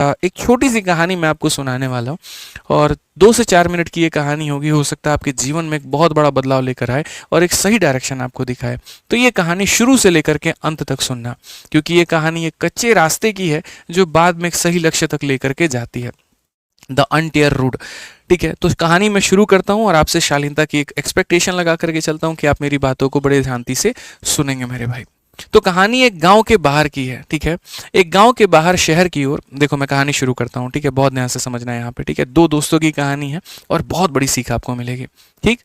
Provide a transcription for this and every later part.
एक छोटी सी कहानी मैं आपको सुनाने वाला हूँ और 2 से 4 मिनट की ये कहानी होगी। हो सकता है आपके जीवन में एक बहुत बड़ा बदलाव लेकर आए और एक सही डायरेक्शन आपको दिखाए। तो ये कहानी शुरू से लेकर के अंत तक सुनना, क्योंकि ये कहानी एक कच्चे रास्ते की है जो बाद में एक सही लक्ष्य तक लेकर के जाती है। The entire route. ठीक है, तो कहानी मैं शुरू करता हूँ और आपसे शालीनता की एक एक्सपेक्टेशन लगा करके चलता हूँ कि आप मेरी बातों को बड़े ध्यान से सुनेंगे मेरे भाई। तो कहानी एक गांव के बाहर की है। ठीक है, एक गांव के बाहर शहर की ओर। देखो मैं कहानी शुरू करता हूँ, ठीक है, बहुत ध्यान से समझना है यहाँ पे। ठीक है, 2 दोस्तों की कहानी है और बहुत बड़ी सीख आपको मिलेगी। ठीक,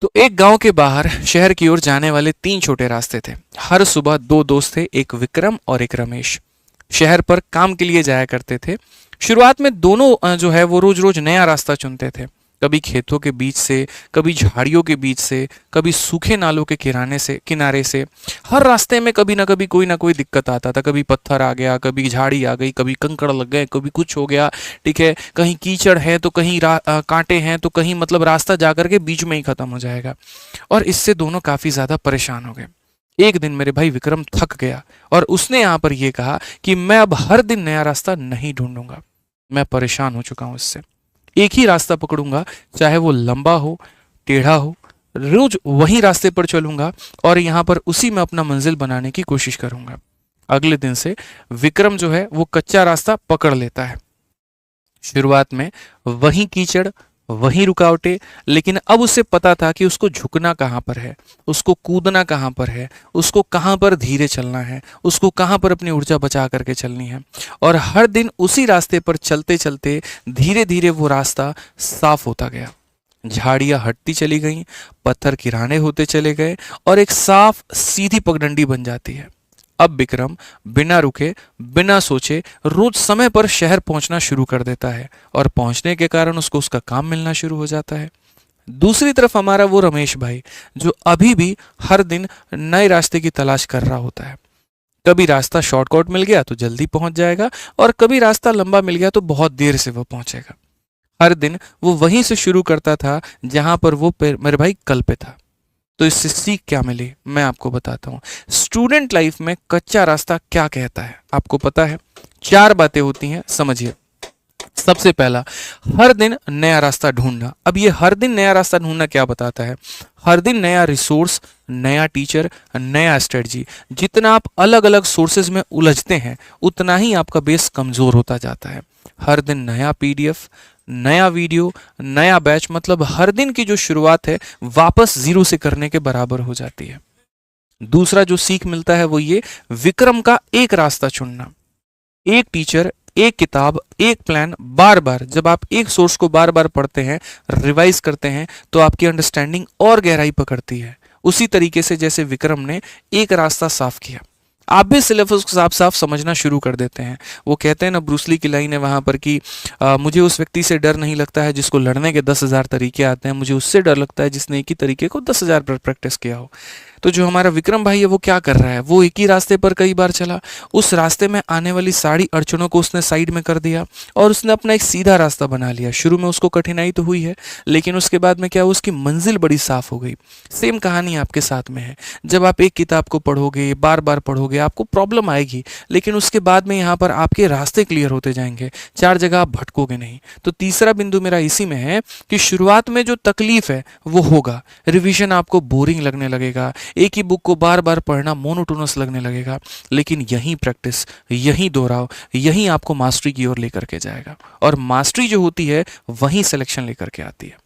तो एक गांव के बाहर शहर की ओर जाने वाले 3 छोटे रास्ते थे। हर सुबह 2 दोस्त थे, एक विक्रम और एक रमेश। शहर पर काम के लिए जाया करते थे। शुरुआत में दोनों जो है वो रोज रोज नया रास्ता चुनते थे। कभी खेतों के बीच से, कभी झाड़ियों के बीच से, कभी सूखे नालों के किनारे से। हर रास्ते में कभी ना कोई दिक्कत आता था। कभी पत्थर आ गया, कभी झाड़ी आ गई, कभी कंकड़ लग गए, कभी कुछ हो गया। ठीक है, कहीं कीचड़ है तो कहीं कांटे हैं तो कहीं मतलब रास्ता जाकर के बीच में ही खत्म हो जाएगा। और इससे दोनों काफी ज्यादा परेशान हो गए। एक दिन मेरे भाई विक्रम थक गया और उसने यहाँ पर यह कहा कि मैं अब हर दिन नया रास्ता नहीं ढूंढूंगा। मैं परेशान हो चुका हूं इससे। एक ही रास्ता पकड़ूंगा, चाहे वो लंबा हो, टेढ़ा हो। रोज वही रास्ते पर चलूंगा और यहाँ पर उसी में अपना मंजिल बनाने की कोशिश करूंगा। अगले दिन से विक्रम जो है वो कच्चा रास्ता पकड़ लेता है। शुरुआत में वही कीचड़, वही रुकावटें, लेकिन अब उसे पता था कि उसको झुकना कहाँ पर है, उसको कूदना कहाँ पर है, उसको कहाँ पर धीरे चलना है, उसको कहाँ पर अपनी ऊर्जा बचा करके चलनी है। और हर दिन उसी रास्ते पर चलते चलते धीरे धीरे वो रास्ता साफ होता गया। झाड़ियां हटती चली गईं, पत्थर किनारे होते चले गए और एक साफ सीधी पगडंडी बन जाती है। अब विक्रम बिना रुके, बिना सोचे रोज समय पर शहर पहुंचना शुरू कर देता है और पहुंचने के कारण उसको उसका काम मिलना शुरू हो जाता है। दूसरी तरफ हमारा वो रमेश भाई जो अभी भी हर दिन नए रास्ते की तलाश कर रहा होता है। कभी रास्ता शॉर्टकट मिल गया तो जल्दी पहुंच जाएगा और कभी रास्ता लंबा मिल गया तो बहुत देर से वो पहुंचेगा। हर दिन वो वहीं से शुरू करता था जहां पर वो मेरे भाई कल पे था। तो इससे सीख क्या मिली मैं आपको बताता हूँ। स्टूडेंट लाइफ में कच्चा रास्ता क्या कहता है आपको पता है? 4 बातें होती हैं, समझिए। सबसे पहला, हर दिन नया रास्ता ढूंढना। अब ये हर दिन नया रास्ता ढूंढना क्या बताता है? हर दिन नया रिसोर्स, नया टीचर, नया स्ट्रेटजी। जितना आप अलग अलग सोर्सेज में उलझते हैं उतना ही आपका बेस कमजोर होता जाता है। हर दिन नया पीडीएफ, नया वीडियो, नया बैच, मतलब हर दिन की जो शुरुआत है वापस 0 से करने के बराबर हो जाती है। दूसरा जो सीख मिलता है वो ये, विक्रम का एक रास्ता चुनना। एक टीचर, एक किताब, एक प्लान। बार बार जब आप एक सोर्स को बार बार पढ़ते हैं, रिवाइज करते हैं, तो आपकी अंडरस्टैंडिंग और गहराई पकड़ती है। उसी तरीके से जैसे विक्रम ने एक रास्ता साफ किया, आप भी सिलेबस को साफ साफ समझना शुरू कर देते हैं। वो कहते हैं ना, ब्रूसली की लाइन है वहां पर कि मुझे उस व्यक्ति से डर नहीं लगता है जिसको लड़ने के 10,000 तरीके आते हैं, मुझे उससे डर लगता है जिसने एक ही तरीके को 10,000 बार प्रैक्टिस किया हो। तो जो हमारा विक्रम भाई है वो क्या कर रहा है, वो एक ही रास्ते पर कई बार चला। उस रास्ते में आने वाली सारी अड़चनों को उसने साइड में कर दिया और उसने अपना एक सीधा रास्ता बना लिया। शुरू में उसको कठिनाई तो हुई है, लेकिन उसके बाद में क्या, उसकी मंजिल बड़ी साफ हो गई। सेम कहानी आपके साथ में है। जब आप एक किताब को पढ़ोगे, बार बार पढ़ोगे, आपको प्रॉब्लम आएगी, लेकिन उसके बाद में यहाँ पर आपके रास्ते क्लियर होते जाएंगे। 4 जगह आप भटकोगे नहीं। तो तीसरा बिंदु मेरा इसी में है कि शुरुआत में जो तकलीफ है वो होगा। रिवीजन आपको बोरिंग लगने लगेगा, एक ही बुक को बार बार पढ़ना मोनोटोनस लगने लगेगा, लेकिन यही प्रैक्टिस, यही दोहराव, यही आपको मास्टरी की ओर लेकर के जाएगा। और मास्टरी जो होती है वही सिलेक्शन लेकर के आती है।